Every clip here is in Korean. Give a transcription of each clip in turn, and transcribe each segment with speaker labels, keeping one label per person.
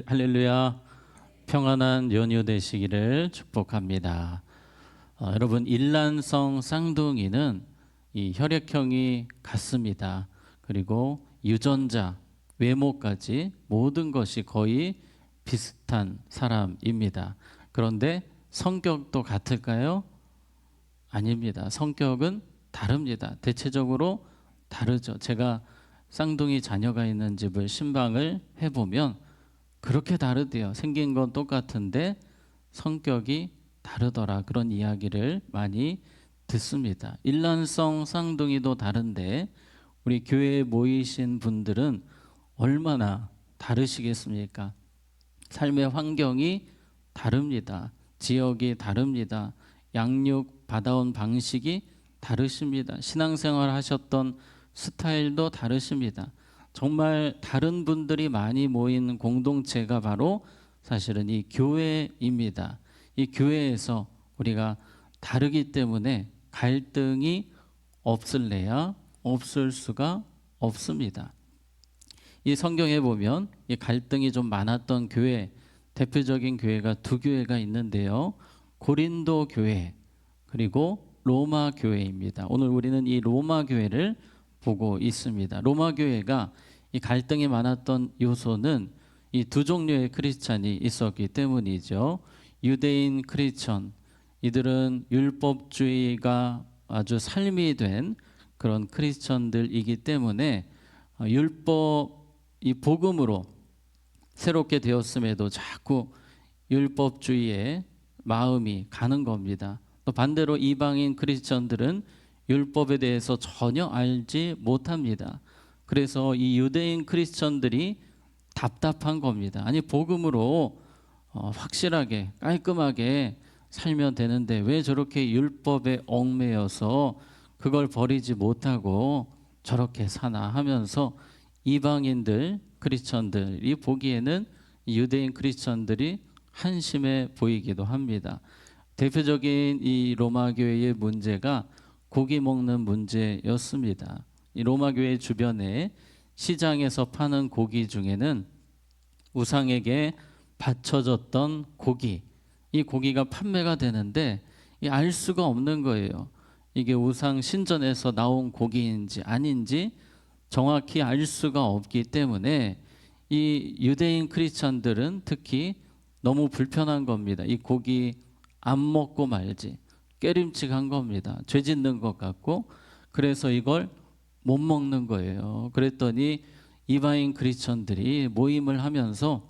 Speaker 1: 할렐루야. 평안한 연휴 되시기를 축복합니다. 여러분, 일란성 쌍둥이는 이 혈액형이 같습니다. 그리고 유전자, 외모까지 모든 것이 거의 비슷한 사람입니다. 그런데 성격도 같을까요? 아닙니다. 성격은 다릅니다. 대체적으로 다르죠. 제가 쌍둥이 자녀가 있는 집을 신방을 해보면 그렇게 다르대요. 생긴 건 똑같은데 성격이 다르더라. 그런 이야기를 많이 듣습니다. 일란성 쌍둥이도 다른데 우리 교회에 모이신 분들은 얼마나 다르시겠습니까? 삶의 환경이 다릅니다. 지역이 다릅니다. 양육 받아온 방식이 다르십니다. 신앙생활 하셨던 스타일도 다르십니다. 정말 다른 분들이 많이 모인 공동체가 바로 사실은 이 교회입니다. 이 교회에서 우리가 다르기 때문에 갈등이 없을래야 없을 수가 없습니다. 이 성경에 보면 이 갈등이 좀 많았던 교회, 대표적인 교회가 두 교회가 있는데요. 고린도 교회 그리고 로마 교회입니다. 오늘 우리는 이 로마 교회를 보고 있습니다. 로마 교회가 이 갈등이 많았던 요소는 이 두 종류의 크리스찬이 있었기 때문이죠. 유대인 크리스천, 이들은 율법주의가 아주 삶이 된 그런 크리스천들이기 때문에 율법 이 복음으로 새롭게 되었음에도 자꾸 율법주의에 마음이 가는 겁니다. 또 반대로 이방인 크리스천들은 율법에 대해서 전혀 알지 못합니다. 그래서 이 유대인 크리스천들이 답답한 겁니다. 아니 복음으로 확실하게 깔끔하게 살면 되는데 왜 저렇게 율법에 얽매여서 그걸 버리지 못하고 저렇게 사나 하면서 이방인들 크리스천들이 보기에는 유대인 크리스천들이 한심해 보이기도 합니다. 대표적인 이 로마 교회의 문제가 고기 먹는 문제였습니다. 이 로마 교회 주변에 시장에서 파는 고기 중에는 우상에게 바쳐졌던 고기, 이 고기가 판매가 되는데 알 수가 없는 거예요. 이게 우상 신전에서 나온 고기인지 아닌지 정확히 알 수가 없기 때문에 이 유대인 크리스천들은 특히 너무 불편한 겁니다. 이 고기 안 먹고 말지 깨림칙한 겁니다. 죄 짓는 것 같고 그래서 이걸 못 먹는 거예요. 그랬더니 이방인 크리스천들이 모임을 하면서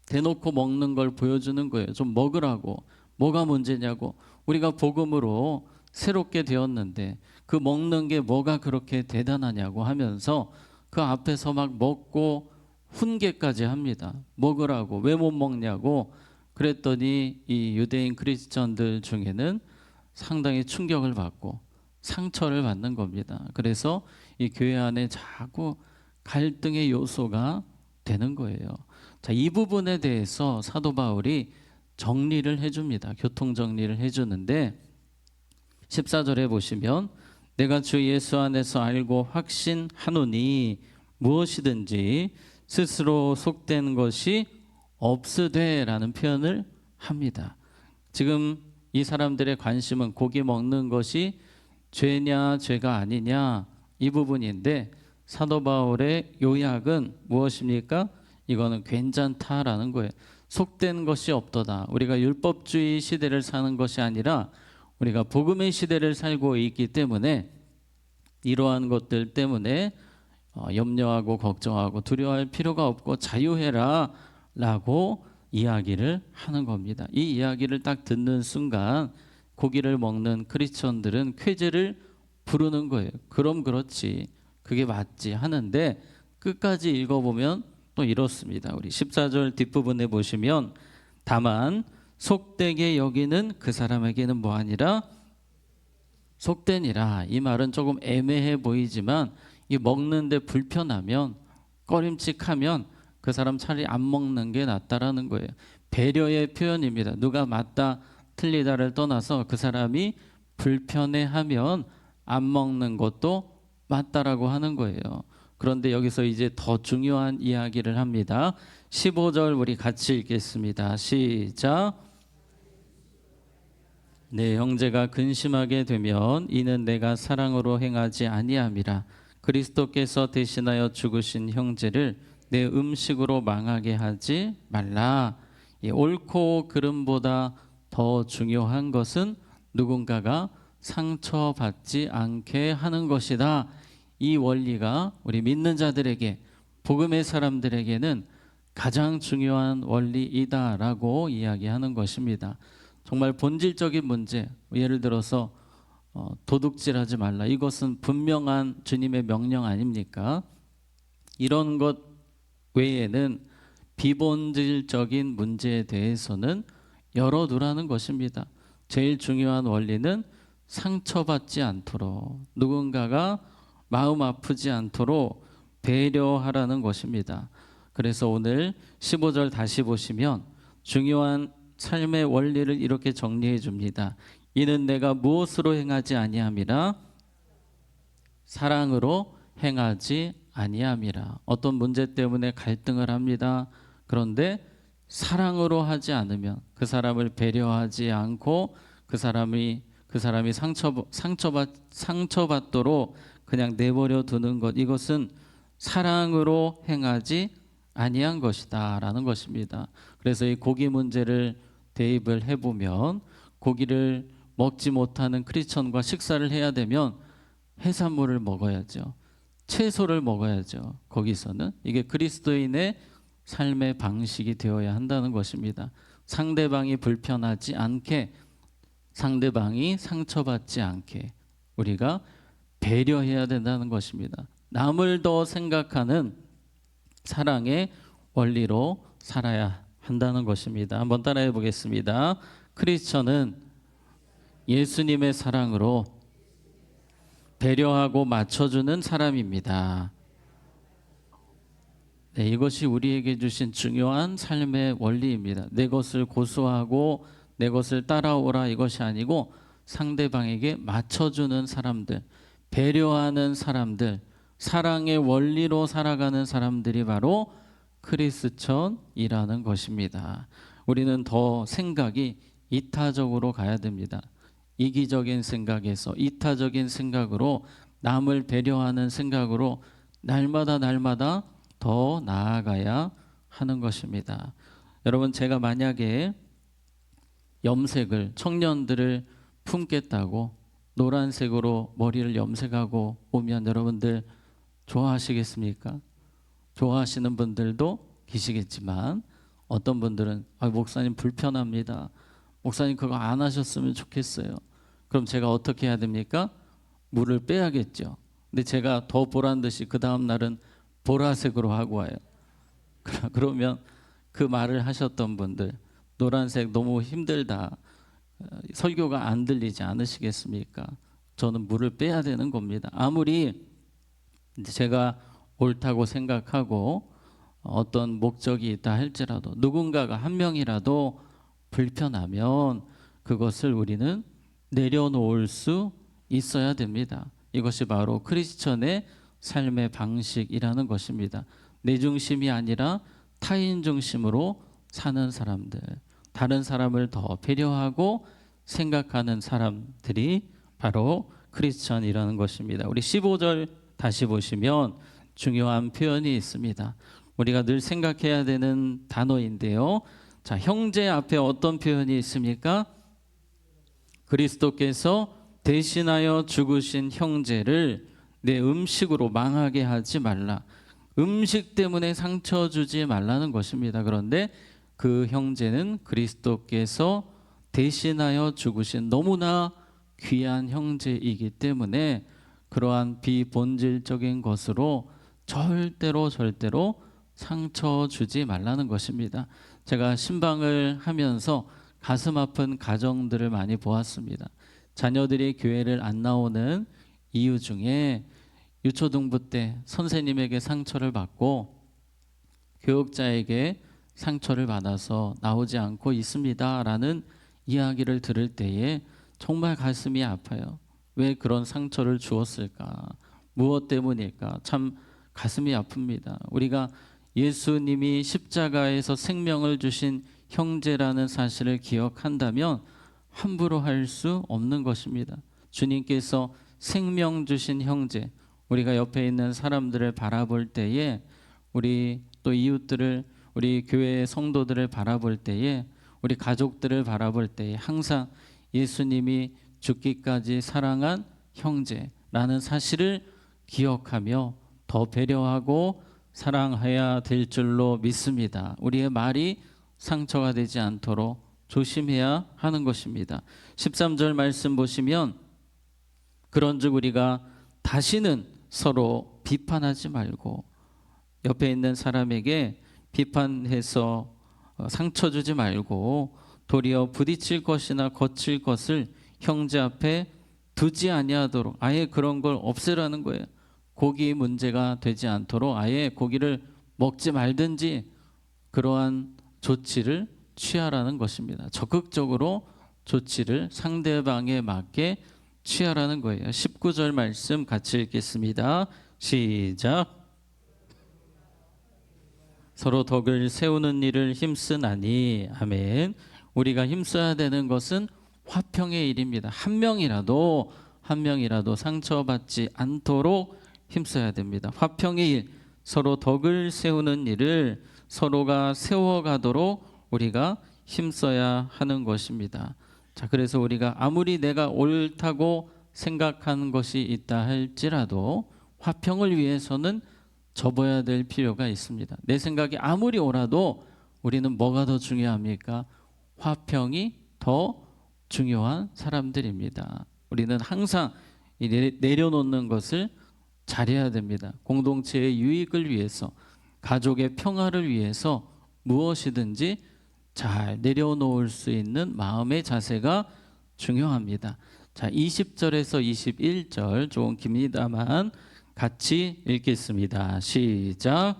Speaker 1: 대놓고 먹는 걸 보여주는 거예요. 좀 먹으라고. 뭐가 문제냐고. 우리가 복음으로 새롭게 되었는데 그 먹는 게 뭐가 그렇게 대단하냐고 하면서 그 앞에서 막 먹고 훈계까지 합니다. 먹으라고. 왜 못 먹냐고. 그랬더니 이 유대인 크리스천들 중에는 상당히 충격을 받고 상처를 받는 겁니다. 그래서 이 교회 안에 자꾸 갈등의 요소가 되는 거예요. 자, 이 부분에 대해서 사도 바울이 정리를 해줍니다. 교통 정리를 해주는데 14절에 보시면 내가 주 예수 안에서 알고 확신하노니 무엇이든지 스스로 속된 것이 없으되 라는 표현을 합니다. 지금 이 사람들의 관심은 고기 먹는 것이 죄냐 죄가 아니냐 이 부분인데 사도 바울의 요약은 무엇입니까? 이거는 괜찮다라는 거예요. 속된 것이 없도다. 우리가 율법주의 시대를 사는 것이 아니라 우리가 복음의 시대를 살고 있기 때문에 이러한 것들 때문에 염려하고 걱정하고 두려워할 필요가 없고 자유해라 라고 이야기를 하는 겁니다. 이 이야기를 딱 듣는 순간 고기를 먹는 크리스천들은 쾌재를 부르는 거예요. 그럼 그렇지 그게 맞지 하는데 끝까지 읽어보면 또 이렇습니다. 우리 14절 뒷부분에 보시면 다만 속되게 여기는 그 사람에게는 뭐하니라 속되니라. 이 말은 조금 애매해 보이지만 이 먹는데 불편하면 꺼림칙하면 그 사람 차라리 안 먹는 게 낫다라는 거예요. 배려의 표현입니다. 누가 맞다 틀리다를 떠나서 그 사람이 불편해하면 안 먹는 것도 맞다라고 하는 거예요. 그런데 여기서 이제 더 중요한 이야기를 합니다. 15절 우리 같이 읽겠습니다. 시작. 내 형제가 근심하게 되면 이는 내가 사랑으로 행하지 아니함이라. 그리스도께서 대신하여 죽으신 형제를 내 음식으로 망하게 하지 말라. 이 옳고 그름보다 더 중요한 것은 누군가가 상처받지 않게 하는 것이다. 이 원리가 우리 믿는 자들에게, 복음의 사람들에게는 가장 중요한 원리이다라고 이야기하는 것입니다. 정말 본질적인 문제, 예를 들어서 도둑질하지 말라. 이것은 분명한 주님의 명령 아닙니까? 이런 것 외에는 비본질적인 문제에 대해서는 열어두라는 것입니다. 제일 중요한 원리는 상처받지 않도록, 누군가가 마음 아프지 않도록 배려하라는 것입니다. 그래서 오늘 15절 다시 보시면 중요한 삶의 원리를 이렇게 정리해 줍니다. 이는 내가 무엇으로 행하지 아니함이라 사랑으로 행하지 아니함이라. 어떤 문제 때문에 갈등을 합니다. 그런데 사랑으로 하지 않으면, 그 사람을 배려하지 않고 그 사람이 상처받도록 그냥 내버려 두는 것, 이것은 사랑으로 행하지 아니한 것이다라는 것입니다. 그래서 이 고기 문제를 대입을 해보면, 고기를 먹지 못하는 크리스천과 식사를 해야 되면 해산물을 먹어야죠. 채소를 먹어야죠. 거기서는 이게 그리스도인의 삶의 방식이 되어야 한다는 것입니다. 상대방이 불편하지 않게, 상대방이 상처받지 않게 우리가 배려해야 된다는 것입니다. 남을 더 생각하는 사랑의 원리로 살아야 한다는 것입니다. 한번 따라해 보겠습니다. 크리스천은 예수님의 사랑으로 배려하고 맞춰주는 사람입니다. 네, 이것이 우리에게 주신 중요한 삶의 원리입니다. 내 것을 고수하고 내 것을 따라오라, 이것이 아니고 상대방에게 맞춰주는 사람들, 배려하는 사람들, 사랑의 원리로 살아가는 사람들이 바로 크리스천이라는 것입니다. 우리는 더 생각이 이타적으로 가야 됩니다. 이기적인 생각에서 이타적인 생각으로, 남을 배려하는 생각으로 날마다 더 나아가야 하는 것입니다. 여러분, 제가 만약에 염색을, 청년들을 품겠다고 노란색으로 머리를 염색하고 오면 여러분들 좋아하시겠습니까? 좋아하시는 분들도 계시겠지만 어떤 분들은 목사님 불편합니다. 목사님 그거 안 하셨으면 좋겠어요. 그럼 제가 어떻게 해야 됩니까? 물을 빼야겠죠. 근데 제가 더 보란 듯이 그 다음 날은 보라색으로 하고 와요. 그러면 그 말을 하셨던 분들, 노란색 너무 힘들다, 설교가 안 들리지 않으시겠습니까? 저는 물을 빼야 되는 겁니다. 아무리 제가 옳다고 생각하고 어떤 목적이 있다 할지라도, 누군가가 한 명이라도 불편하면 그것을 우리는 내려놓을 수 있어야 됩니다. 이것이 바로 크리스천의 삶의 방식이라는 것입니다. 내 중심이 아니라 타인 중심으로 사는 사람들, 다른 사람을 더 배려하고 생각하는 사람들이 바로 크리스천이라는 것입니다. 우리 15절 다시 보시면 중요한 표현이 있습니다. 우리가 늘 생각해야 되는 단어인데요. 자, 형제 앞에 어떤 표현이 있습니까? 그리스도께서 대신하여 죽으신 형제를 내 음식으로 망하게 하지 말라. 음식 때문에 상처 주지 말라는 것입니다. 그런데 그 형제는 그리스도께서 대신하여 죽으신 너무나 귀한 형제이기 때문에 그러한 비본질적인 것으로 절대로 상처 주지 말라는 것입니다. 제가 신방을 하면서 가슴 아픈 가정들을 많이 보았습니다. 자녀들이 교회를 안 나오는 이유 중에 유초등부 때 선생님에게 상처를 받고 교육자에게 상처를 받아서 나오지 않고 있습니다 라는 이야기를 들을 때에 정말 가슴이 아파요. 왜 그런 상처를 주었을까? 무엇 때문일까? 참 가슴이 아픕니다. 우리가 예수님이 십자가에서 생명을 주신 형제라는 사실을 기억한다면 함부로 할 수 없는 것입니다. 주님께서 생명 주신 형제, 우리가 옆에 있는 사람들을 바라볼 때에, 우리 또 이웃들을, 우리 교회의 성도들을 바라볼 때에, 우리 가족들을 바라볼 때에 항상 예수님이 죽기까지 사랑한 형제라는 사실을 기억하며 더 배려하고 사랑해야 될 줄로 믿습니다. 우리의 말이 상처가 되지 않도록 조심해야 하는 것입니다. 13절 말씀 보시면, 그런즉 우리가 다시는 서로 비판하지 말고, 옆에 있는 사람에게 비판해서 상처 주지 말고 도리어 부딪힐 것이나 거칠 것을 형제 앞에 두지 아니하도록, 아예 그런 걸 없애라는 거예요. 고기 문제가 되지 않도록 아예 고기를 먹지 말든지 그러한 조치를 취하라는 것입니다. 적극적으로 조치를 상대방에 맞게 취하라는 거예요. 19절 말씀 같이 읽겠습니다. 시작. 서로 덕을 세우는 일을 힘쓰나니. 아멘. 우리가 힘써야 되는 것은 화평의 일입니다. 한 명이라도 상처받지 않도록 힘써야 됩니다. 화평의 일, 서로 덕을 세우는 일을 서로가 세워가도록 우리가 힘써야 하는 것입니다. 자, 그래서 우리가 아무리 내가 옳다고 생각하는 것이 있다 할지라도 화평을 위해서는 접어야 될 필요가 있습니다. 내 생각이 아무리 옳아도 우리는 뭐가 더 중요합니까? 화평이 더 중요한 사람들입니다. 우리는 항상 내려놓는 것을 잘해야 됩니다. 공동체의 유익을 위해서, 가족의 평화를 위해서 무엇이든지 잘 내려놓을 수 있는 마음의 자세가 중요합니다. 자, 20절에서 21절 조금 깁니다만 같이 읽겠습니다. 시작.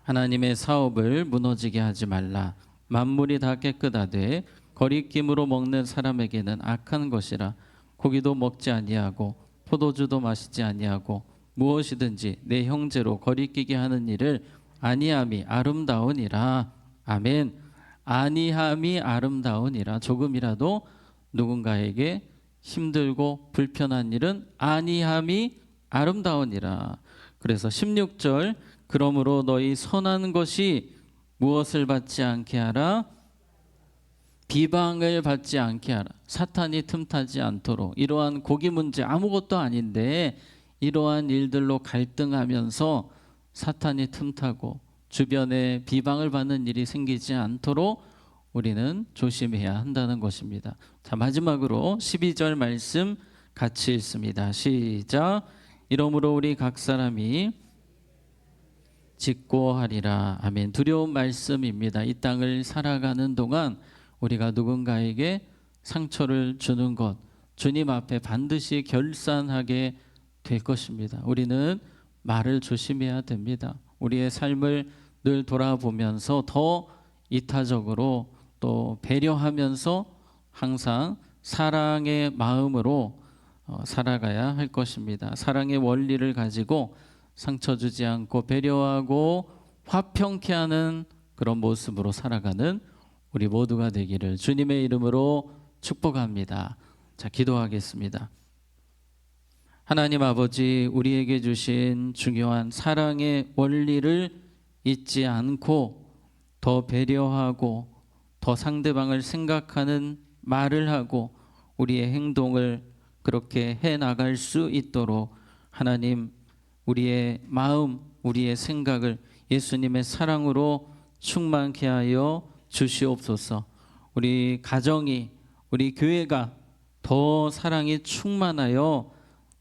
Speaker 1: 하나님의 사업을 무너지게 하지 말라. 만물이 다 깨끗하되 거리낌으로 먹는 사람에게는 악한 것이라. 고기도 먹지 아니하고 포도주도 마시지 아니하고 무엇이든지 내 형제로 거리끼게 하는 일을 아니함이 아름다우니라. 아멘. 아니함이 아름다우니라. 조금이라도 누군가에게 힘들고 불편한 일은 아니함이 아름다우니라. 그래서 16절, 그러므로 너희 선한 것이 무엇을 받지 않게 하라? 비방을 받지 않게 하라. 사탄이 틈타지 않도록. 이러한 고기 문제 아무것도 아닌데 이러한 일들로 갈등하면서 사탄이 틈타고 주변에 비방을 받는 일이 생기지 않도록 우리는 조심해야 한다는 것입니다. 자, 마지막으로 12절 말씀 같이 읽습니다. 시작. 이러므로 우리 각 사람이 짓고 하리라. 아멘. 두려운 말씀입니다. 이 땅을 살아가는 동안 우리가 누군가에게 상처를 주는 것, 주님 앞에 반드시 결산하게 될 것입니다. 우리는 말을 조심해야 됩니다. 우리의 삶을 늘 돌아보면서 더 이타적으로 또 배려하면서 항상 사랑의 마음으로 살아가야 할 것입니다. 사랑의 원리를 가지고 상처 주지 않고 배려하고 화평케 하는 그런 모습으로 살아가는 우리 모두가 되기를 주님의 이름으로 축복합니다. 자, 기도하겠습니다. 하나님 아버지, 우리에게 주신 중요한 사랑의 원리를 잊지 않고 더 배려하고 더 상대방을 생각하는 말을 하고 우리의 행동을 그렇게 해 나갈 수 있도록 하나님, 우리의 마음, 우리의 생각을 예수님의 사랑으로 충만케 하여 주시옵소서. 우리 가정이, 우리 교회가 더 사랑이 충만하여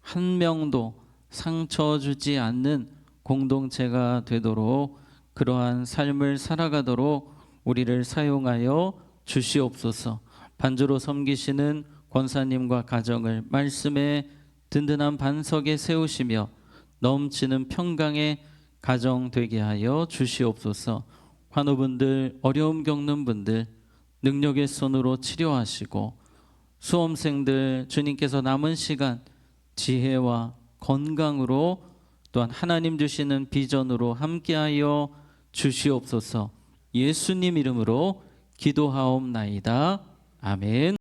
Speaker 1: 한 명도 상처 주지 않는 공동체가 되도록, 그러한 삶을 살아가도록 우리를 사용하여 주시옵소서. 반주로 섬기시는 권사님과 가정을 말씀의 든든한 반석에 세우시며 넘치는 평강의 가정 되게 하여 주시옵소서. 환우분들, 어려움 겪는 분들 능력의 손으로 치료하시고, 수험생들 주님께서 남은 시간 지혜와 건강으로 또 또한 하나님 주시는 비전으로 함께하여 주시옵소서. 예수님 이름으로 기도하옵나이다. 아멘.